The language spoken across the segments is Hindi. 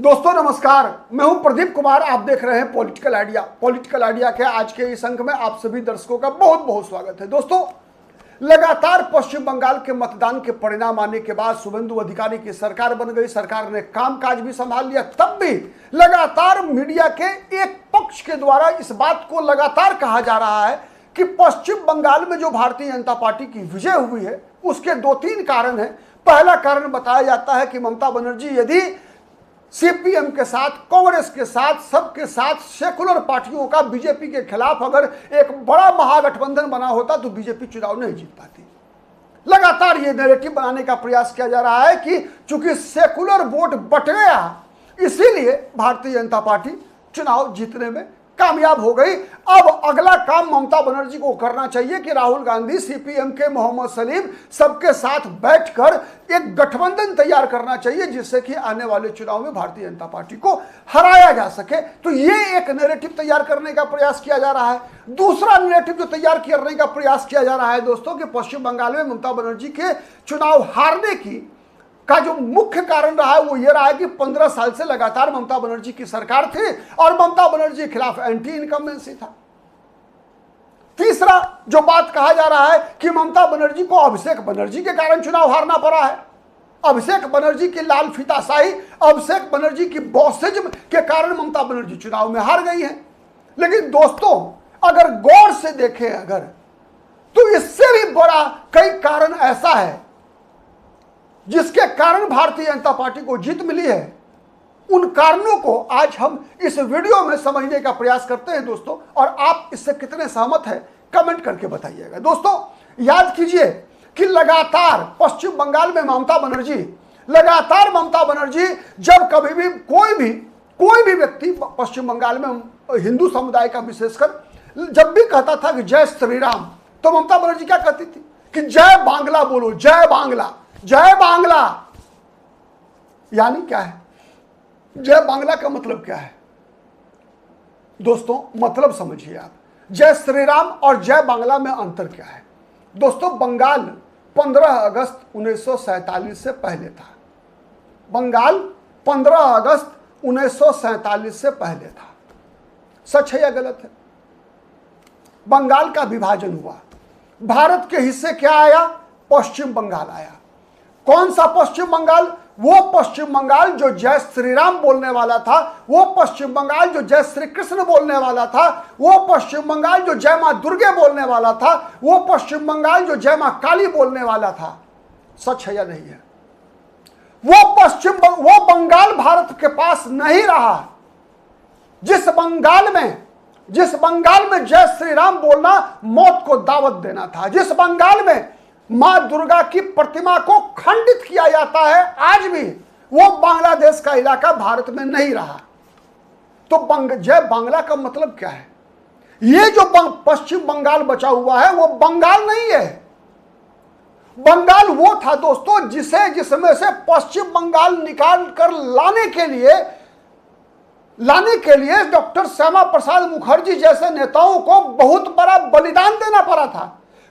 दोस्तों नमस्कार, मैं हूं प्रदीप कुमार। आप देख रहे हैं पॉलिटिकल आइडिया। पॉलिटिकल आइडिया के आज के इस अंक में आप सभी दर्शकों का बहुत बहुत स्वागत है। दोस्तों, लगातार पश्चिम बंगाल के मतदान के परिणाम आने के बाद शुभेंदु अधिकारी की सरकार बन गई। सरकार ने कामकाज भी संभाल लिया, तब भी लगातार मीडिया के एक पक्ष के द्वारा इस बात को लगातार कहा जा रहा है कि पश्चिम बंगाल में जो भारतीय जनता पार्टी की विजय हुई है उसके दो तीन कारण हैं। पहला कारण बताया जाता है कि ममता बनर्जी यदि सीपीएम के साथ, कांग्रेस के साथ, सबके साथ, सेकुलर पार्टियों का बीजेपी के खिलाफ अगर एक बड़ा महागठबंधन बना होता तो बीजेपी चुनाव नहीं जीत पाती। लगातार ये नैरेटिव बनाने का प्रयास किया जा रहा है कि चूंकि सेकुलर वोट बट गया इसीलिए भारतीय जनता पार्टी चुनाव जीतने में कामयाब हो गई। अब अगला काम ममता बनर्जी को करना चाहिए कि राहुल गांधी, सीपीएम के मोहम्मद सलीम सबके साथ बैठकर एक गठबंधन तैयार करना चाहिए जिससे कि आने वाले चुनाव में भारतीय जनता पार्टी को हराया जा सके। तो ये एक नैरेटिव तैयार करने का प्रयास किया जा रहा है। दूसरा नैरेटिव जो तैयार करने का प्रयास किया जा रहा है दोस्तों कि पश्चिम बंगाल में ममता बनर्जी के चुनाव हारने की का जो मुख्य कारण रहा है वो ये रहा है कि 15 साल से लगातार ममता बनर्जी की सरकार थी और ममता बनर्जी के खिलाफ एंटी इनकम्बेंसी था। तीसरा जो बात कहा जा रहा है कि ममता बनर्जी को अभिषेक बनर्जी के कारण चुनाव हारना पड़ा है। अभिषेक बनर्जी की लाल फीताशाही, अभिषेक बनर्जी की बॉसिज्म के कारण ममता बनर्जी चुनाव में हार गई है। लेकिन दोस्तों, अगर गौर से देखें तो इससे भी बड़ा कई कारण ऐसा है जिसके कारण भारतीय जनता पार्टी को जीत मिली है। उन कारणों को आज हम इस वीडियो में समझने का प्रयास करते हैं दोस्तों, और आप इससे कितने सहमत हैं कमेंट करके बताइएगा। दोस्तों, याद कीजिए कि लगातार पश्चिम बंगाल में ममता बनर्जी जब कभी भी कोई भी व्यक्ति पश्चिम बंगाल में हिंदू समुदाय का विशेषकर जब भी कहता था कि जय श्री राम, तो ममता बनर्जी क्या कहती थी कि जय बांग्ला बोलो, जय बांग्ला, जय बांग्ला। यानी क्या है जय बांग्ला का मतलब क्या है दोस्तों? मतलब समझिए आप, जय श्री राम और जय बांग्ला में अंतर क्या है दोस्तों? बंगाल 15 अगस्त 1947 से पहले था। बंगाल 15 अगस्त 1947 से पहले था। सच है या गलत है? बंगाल का विभाजन हुआ, भारत के हिस्से क्या आया? पश्चिम बंगाल आया। कौन सा पश्चिम बंगाल? वो पश्चिम बंगाल जो जय श्री राम बोलने वाला था, वो पश्चिम बंगाल जो जय श्री कृष्ण बोलने वाला था, वो पश्चिम बंगाल जो जय मां दुर्गे बोलने वाला था, वो पश्चिम बंगाल जो जय मां काली बोलने वाला था। सच है या नहीं है? वो बंगाल भारत के पास नहीं रहा। जिस बंगाल में जय श्री राम बोलना मौत को दावत देना था, जिस बंगाल में मां दुर्गा की प्रतिमा को खंडित किया जाता है, आज भी वो बांग्लादेश का इलाका भारत में नहीं रहा। तो जय बांग्ला का मतलब क्या है? ये जो पश्चिम बंगाल बचा हुआ है वो बंगाल नहीं है। बंगाल वो था दोस्तों जिसमें से पश्चिम बंगाल निकाल कर लाने के लिए डॉक्टर श्यामा प्रसाद मुखर्जी जैसे नेताओं को बहुत बड़ा बलिदान देना पड़ा था।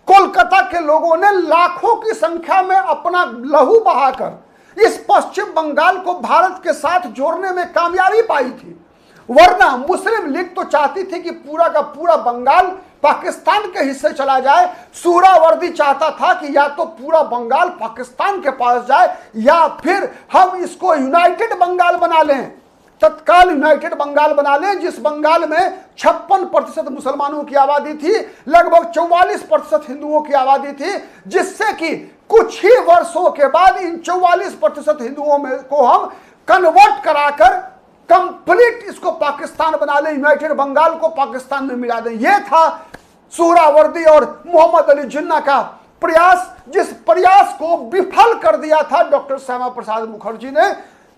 कोलकाता के लोगों ने लाखों की संख्या में अपना लहू बहाकर इस पश्चिम बंगाल को भारत के साथ जोड़ने में कामयाबी पाई थी। वरना मुस्लिम लीग तो चाहती थी कि पूरा का पूरा बंगाल पाकिस्तान के हिस्से चला जाए। सुहरावर्दी चाहता था कि या तो पूरा बंगाल पाकिस्तान के पास जाए या फिर हम इसको यूनाइटेड बंगाल बना लें, तत्काल यूनाइटेड बंगाल बना लें, जिस बंगाल में 56% मुसलमानों की आबादी थी, लगभग 44% हिंदुओं की आबादी थी, जिससे कि कुछ ही वर्षों के बाद इन 44% हिंदुओं में को हम कन्वर्ट कराकर कंप्लीट इसको पाकिस्तान बना लें, यूनाइटेड बंगाल को पाकिस्तान में मिला दें। यह था सुहरावर्दी और मोहम्मद अली जिन्ना का प्रयास, जिस प्रयास को विफल कर दिया था डॉक्टर श्यामा प्रसाद मुखर्जी ने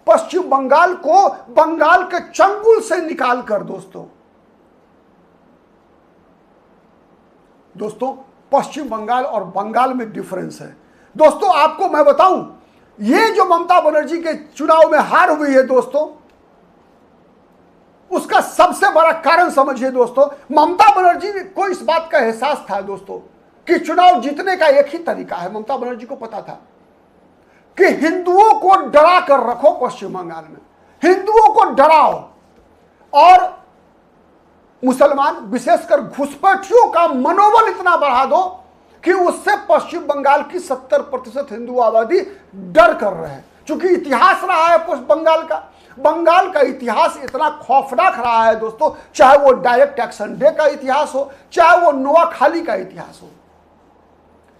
पश्चिम बंगाल को बंगाल के चंगुल से निकालकर। दोस्तों पश्चिम बंगाल और बंगाल में डिफरेंस है। दोस्तों आपको मैं बताऊं, ये जो ममता बनर्जी के चुनाव में हार हुई है दोस्तों, उसका सबसे बड़ा कारण समझिए दोस्तों, ममता बनर्जी को इस बात का एहसास था दोस्तों कि चुनाव जीतने का एक ही तरीका है। ममता बनर्जी को पता था कि हिंदुओं को डरा कर रखो पश्चिम बंगाल में, हिंदुओं को डराओ और मुसलमान विशेषकर घुसपैठियों का मनोबल इतना बढ़ा दो कि उससे पश्चिम बंगाल की 70% हिंदू आबादी डर कर रहे हैं। क्योंकि इतिहास रहा है बंगाल का इतिहास इतना खौफनाक रहा है दोस्तों, चाहे वो डायरेक्ट एक्शन डे का इतिहास हो, चाहे वो नोआखाली का इतिहास हो,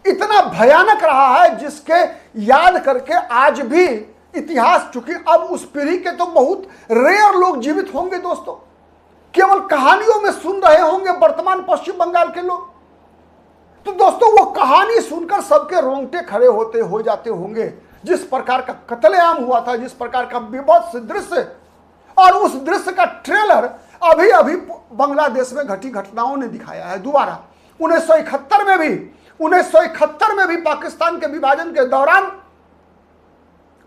इतना भयानक रहा है जिसके याद करके आज भी इतिहास, चूंकि अब उस पीढ़ी के तो बहुत रेयर लोग जीवित होंगे दोस्तों, केवल कहानियों में सुन रहे होंगे वर्तमान पश्चिम बंगाल के लोग। तो दोस्तों वो कहानी सुनकर सबके रोंगटे खड़े हो जाते होंगे, जिस प्रकार का कत्लेआम हुआ था, जिस प्रकार का विभत्स दृश्य, और उस दृश्य का ट्रेलर अभी अभी बांग्लादेश में घटी घटनाओं ने दिखाया है दोबारा। 1971 में भी पाकिस्तान के विभाजन के दौरान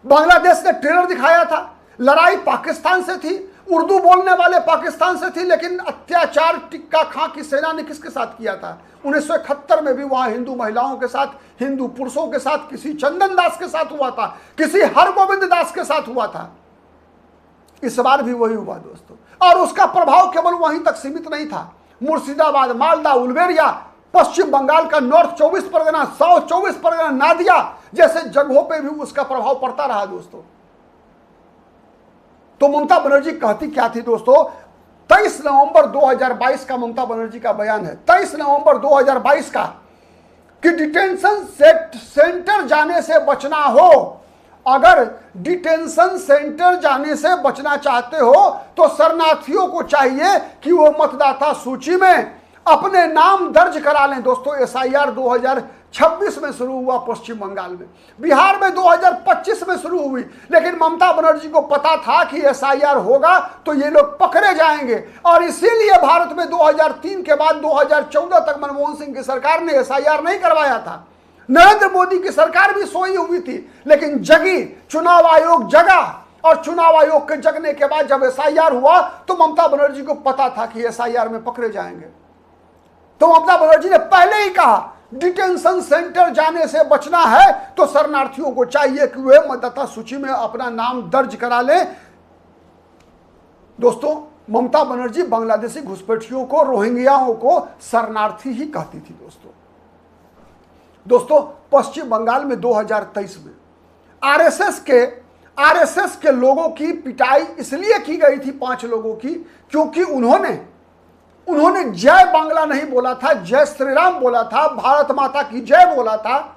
बांग्लादेश ने ट्रेलर दिखाया था। लड़ाई पाकिस्तान से थी, उर्दू बोलने वाले पाकिस्तान से थी, लेकिन अत्याचार टिक्का खां की सेना ने किसके साथ किया था? 1971 में भी वहां हिंदू महिलाओं के साथ, हिंदू पुरुषों के साथ, किसी चंदन दास के साथ हुआ था, किसी हरगोविंद दास के साथ हुआ था। इस बार भी वही हुआ दोस्तों, और उसका प्रभाव केवल वहीं तक सीमित नहीं था। मुर्शिदाबाद, मालदा, उलवेरिया, पश्चिम बंगाल का नॉर्थ 24 परगना, साउथ 24 परगना, नादिया जैसे जगहों पे भी उसका प्रभाव पड़ता रहा दोस्तों। तो ममता बनर्जी कहती क्या थी दोस्तों? 23 नवंबर 2022 का ममता बनर्जी का बयान है, 23 नवंबर 2022 का, कि डिटेंशन सेंटर जाने से बचना हो, अगर डिटेंशन सेंटर जाने से बचना चाहते हो तो शरणार्थियों को चाहिए कि वो मतदाता सूची में अपने नाम दर्ज करा लें। दोस्तों एसआईआर 2026 में शुरू हुआ पश्चिम बंगाल में, बिहार में 2025 में शुरू हुई, लेकिन ममता बनर्जी को पता था कि एसआईआर होगा तो ये लोग पकड़े जाएंगे, और इसीलिए भारत में 2003 के बाद 2014 तक मनमोहन सिंह की सरकार ने एसआईआर नहीं करवाया था। नरेंद्र मोदी की सरकार भी सोई हुई थी, लेकिन जगी, चुनाव आयोग जगा, और चुनाव आयोग के जगने के बाद जब एसआईआर हुआ तो ममता बनर्जी को पता था कि एसआईआर में पकड़े जाएंगे। तो ममता बनर्जी ने पहले ही कहा डिटेंशन सेंटर जाने से बचना है तो शरणार्थियों को चाहिए कि वे मतदाता सूची में अपना नाम दर्ज करा लें। दोस्तों ममता बनर्जी बांग्लादेशी घुसपैठियों को, रोहिंग्याओं को शरणार्थी ही कहती थी दोस्तों पश्चिम बंगाल में 2023 में आरएसएस के लोगों की पिटाई इसलिए की गई थी, 5 लोगों की, क्योंकि उन्होंने जय बांग्ला नहीं बोला था, जय श्री राम बोला था, भारत माता की जय बोला था,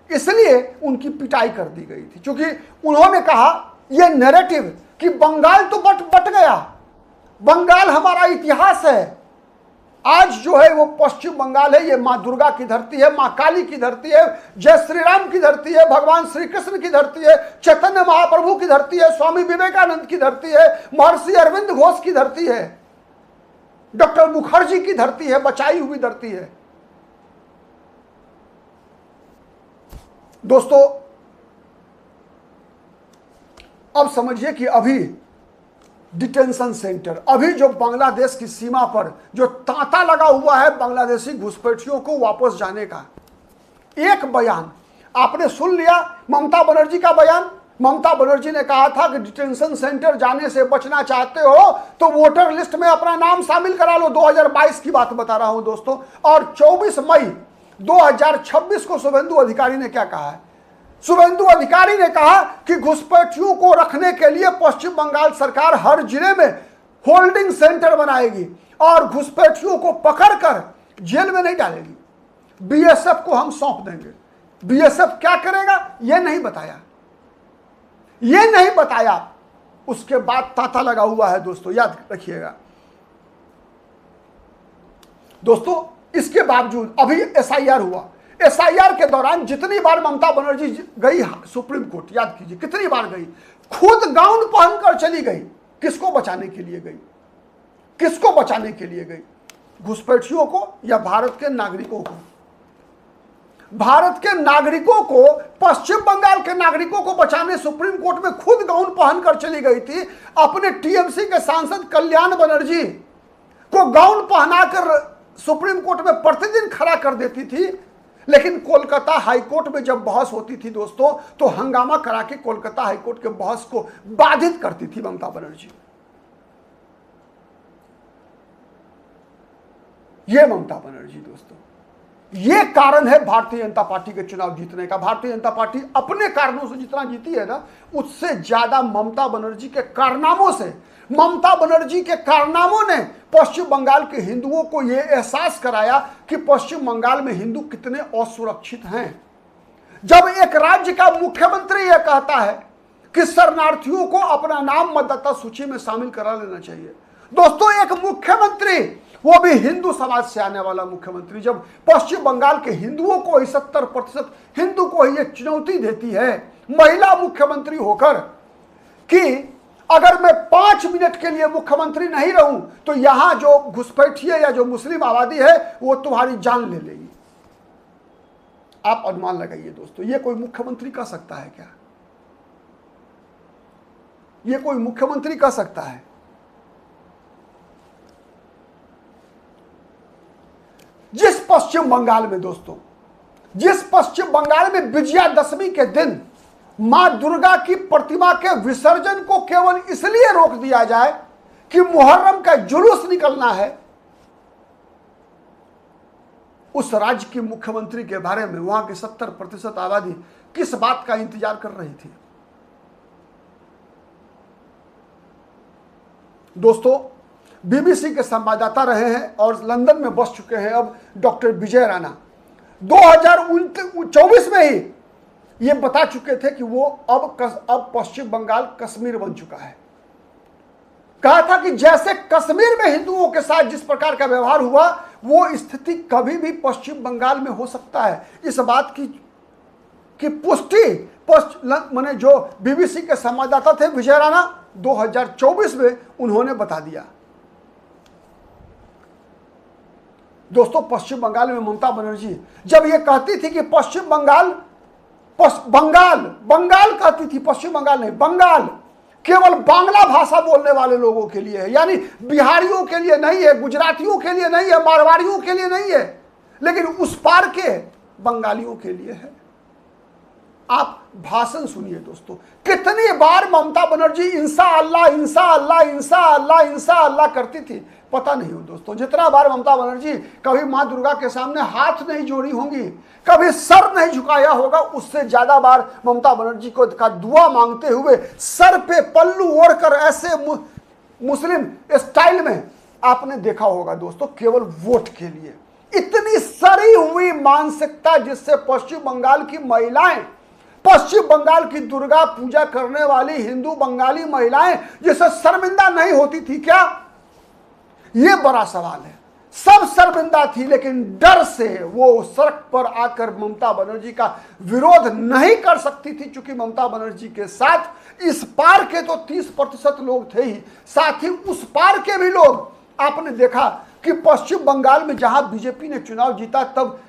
इसलिए उनकी पिटाई कर दी गई थी। क्योंकि उन्होंने कहा यह नैरेटिव कि बंगाल तो बट गया, बंगाल हमारा इतिहास है, आज जो है वो पश्चिम बंगाल है, ये माँ दुर्गा की धरती है, माँ काली की धरती है, जय श्री राम की धरती है, भगवान श्री कृष्ण की धरती है, चैतन्य महाप्रभु की धरती है, स्वामी विवेकानंद की धरती है, महर्षि अरविंद घोष की धरती है, डॉक्टर मुखर्जी की धरती है, बचाई हुई धरती है। दोस्तों अब समझिए कि अभी डिटेंशन सेंटर, अभी जो बांग्लादेश की सीमा पर जो तांता लगा हुआ है बांग्लादेशी घुसपैठियों को वापस जाने का, एक बयान आपने सुन लिया ममता बनर्जी का बयान। ममता बनर्जी ने कहा था कि डिटेंशन सेंटर जाने से बचना चाहते हो तो वोटर लिस्ट में अपना नाम शामिल करा लो। 2022 की बात बता रहा हूं दोस्तों। और 24 मई 2026 को शुभेंदु अधिकारी ने क्या कहा है? शुभेंदु अधिकारी ने कहा कि घुसपैठियों को रखने के लिए पश्चिम बंगाल सरकार हर जिले में होल्डिंग सेंटर बनाएगी और घुसपैठियों को पकड़कर जेल में नहीं डालेगी, बीएसएफ को हम सौंप देंगे। बीएसएफ क्या करेगा यह नहीं बताया, यह नहीं बताया। उसके बाद तांता लगा हुआ है दोस्तों, याद रखिएगा दोस्तों। इसके बावजूद अभी एसआईआर हुआ, एसआईआर के दौरान जितनी बार ममता बनर्जी गई सुप्रीम कोर्ट, याद कीजिए कितनी बार गई, खुद गाउन पहनकर चली गई। किसको बचाने के लिए गई? किसको बचाने के लिए गई? घुसपैठियों को या भारत के नागरिकों को? भारत के नागरिकों को, पश्चिम बंगाल के नागरिकों को बचाने सुप्रीम कोर्ट में खुद गाउन पहनकर चली गई थी। अपने टीएमसी के सांसद कल्याण बनर्जी को गाउन पहनाकर सुप्रीम कोर्ट में प्रतिदिन खड़ा कर देती थी। लेकिन कोलकाता हाईकोर्ट में जब बहस होती थी दोस्तों, तो हंगामा करा के कोलकाता हाईकोर्ट के बहस को बाधित करती थी ममता बनर्जी। ये ममता बनर्जी दोस्तों, ये कारण है भारतीय जनता पार्टी के चुनाव जीतने का। भारतीय जनता पार्टी अपने कारणों से जितना जीती है ना, उससे ज्यादा ममता बनर्जी के कारनामों से। ममता बनर्जी के कारनामों ने पश्चिम बंगाल के हिंदुओं को यह एहसास कराया कि पश्चिम बंगाल में हिंदू कितने असुरक्षित हैं। जब एक राज्य का मुख्यमंत्री यह कहता है कि शरणार्थियों को अपना नाम मतदाता सूची में शामिल करा लेना चाहिए, दोस्तों एक मुख्यमंत्री, वो भी हिंदू समाज से आने वाला मुख्यमंत्री, जब पश्चिम बंगाल के हिंदुओं को 70% हिंदू को ही यह चुनौती देती है महिला मुख्यमंत्री होकर कि अगर मैं 5 मिनट के लिए मुख्यमंत्री नहीं रहूं तो यहां जो घुसपैठिए या जो मुस्लिम आबादी है वो तुम्हारी जान ले लेगी। आप अनुमान लगाइए दोस्तों, ये कोई मुख्यमंत्री कह सकता है क्या? ये कोई मुख्यमंत्री कह सकता है? जिस पश्चिम बंगाल में दोस्तों, जिस पश्चिम बंगाल में विजयादशमी के दिन मां दुर्गा की प्रतिमा के विसर्जन को केवल इसलिए रोक दिया जाए कि मुहर्रम का जुलूस निकलना है, उस राज्य के मुख्यमंत्री के बारे में वहां की 70% आबादी किस बात का इंतजार कर रही थी? दोस्तों बीबीसी के संवाददाता रहे हैं और लंदन में बस चुके हैं अब डॉक्टर विजय राणा। 2024 में ही ये बता चुके थे कि वो अब पश्चिम बंगाल कश्मीर बन चुका है। कहा था कि जैसे कश्मीर में हिंदुओं के साथ जिस प्रकार का व्यवहार हुआ, वो स्थिति कभी भी पश्चिम बंगाल में हो सकता है। इस बात की पुष्टि माने जो बीबीसी के संवाददाता थे विजय राणा, 2024 में उन्होंने बता दिया। दोस्तों पश्चिम बंगाल में ममता बनर्जी जब ये कहती थी कि पश्चिम बंगाल कहती थी, पश्चिम बंगाल नहीं, बंगाल केवल बांग्ला भाषा बोलने वाले लोगों के लिए है, यानी बिहारियों के लिए नहीं है, गुजरातियों के लिए नहीं है, मारवाड़ियों के लिए नहीं है, लेकिन उस पार के बंगालियों के लिए है। आप भाषण सुनिए दोस्तों, कितनी बार ममता बनर्जी इंसा अल्लाह इंसा अल्लाह इंसा अल्लाह इंसा अल्लाह करती थी पता नहीं हो दोस्तों। जितना बार ममता बनर्जी कभी मां दुर्गा के सामने हाथ नहीं जोड़ी होंगी, कभी सर नहीं झुकाया होगा, उससे ज्यादा बार ममता बनर्जी को का दुआ मांगते हुए सर पे पल्लू ओढ़कर ऐसे मुस्लिम स्टाइल में आपने देखा होगा दोस्तों, केवल वोट के लिए। इतनी सड़ी हुई मानसिकता जिससे पश्चिम बंगाल की महिलाएं, पश्चिम बंगाल की दुर्गा पूजा करने वाली हिंदू बंगाली महिलाएं जिससे शर्मिंदा नहीं होती थी क्या? यह बड़ा सवाल है। सब शर्मिंदा थी, लेकिन डर से वो सड़क पर आकर ममता बनर्जी का विरोध नहीं कर सकती थी, क्योंकि ममता बनर्जी के साथ इस पार के तो 30% लोग थे ही, साथ ही उस पार के भी लोग। आपने देखा कि पश्चिम बंगाल में जहां बीजेपी ने चुनाव जीता, तब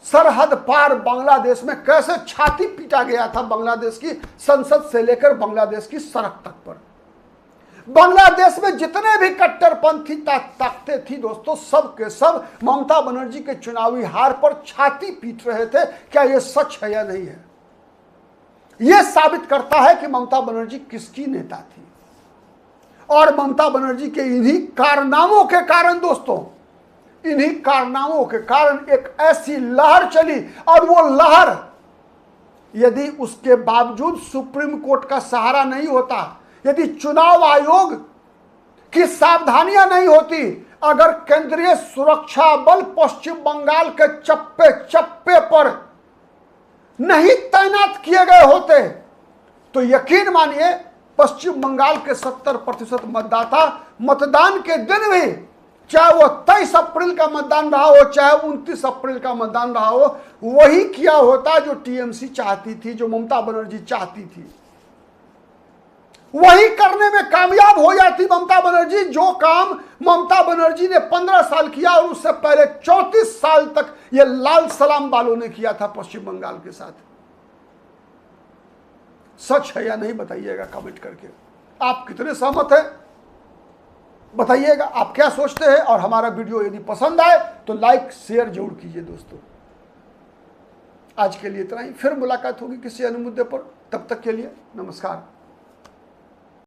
सरहद पार बांग्लादेश में कैसे छाती पीटा गया था, बांग्लादेश की संसद से लेकर बांग्लादेश की सड़क तक पर। बांग्लादेश में जितने भी कट्टरपंथी ताकतें थी दोस्तों, सब के सब ममता बनर्जी के चुनावी हार पर छाती पीट रहे थे। क्या यह सच है या नहीं है? यह साबित करता है कि ममता बनर्जी किसकी नेता थी। और ममता बनर्जी के इन्हीं कारनामों के कारण दोस्तों, इन्हीं कारनामों के कारण एक ऐसी लहर चली, और वो लहर यदि उसके बावजूद सुप्रीम कोर्ट का सहारा नहीं होता, यदि चुनाव आयोग की सावधानियां नहीं होती, अगर केंद्रीय सुरक्षा बल पश्चिम बंगाल के चप्पे चप्पे पर नहीं तैनात किए गए होते, तो यकीन मानिए पश्चिम बंगाल के 70% मतदाता मतदान के दिन भी, चाहे वो 23 अप्रैल का मतदान रहा हो, चाहे 29 अप्रैल का मतदान रहा हो, वही किया होता जो टीएमसी चाहती थी, जो ममता बनर्जी चाहती थी। वही करने में कामयाब हो जाती ममता बनर्जी, जो काम ममता बनर्जी ने 15 साल किया, और उससे पहले 34 साल तक ये लाल सलाम वालों ने किया था पश्चिम बंगाल के साथ। सच है या नहीं बताइएगा कमेंट करके। आप कितने सहमत हैं बताइएगा, आप क्या सोचते हैं। और हमारा वीडियो यदि पसंद आए तो लाइक शेयर जरूर कीजिए दोस्तों। आज के लिए इतना ही, फिर मुलाकात होगी किसी अन्य मुद्दे पर। तब तक के लिए नमस्कार।